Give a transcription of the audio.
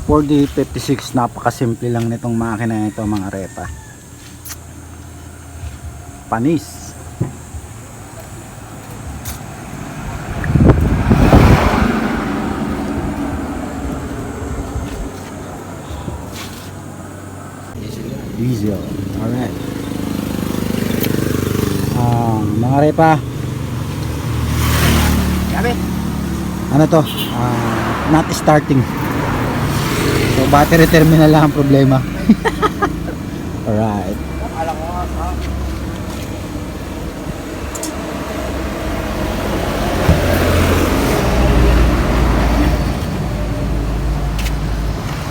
4056, napakasimple lang nitong makina nito mga repa. Panis. Diesel. Alright. Mga repa, ano to? Not starting. So battery terminal lang ang problema. Alright.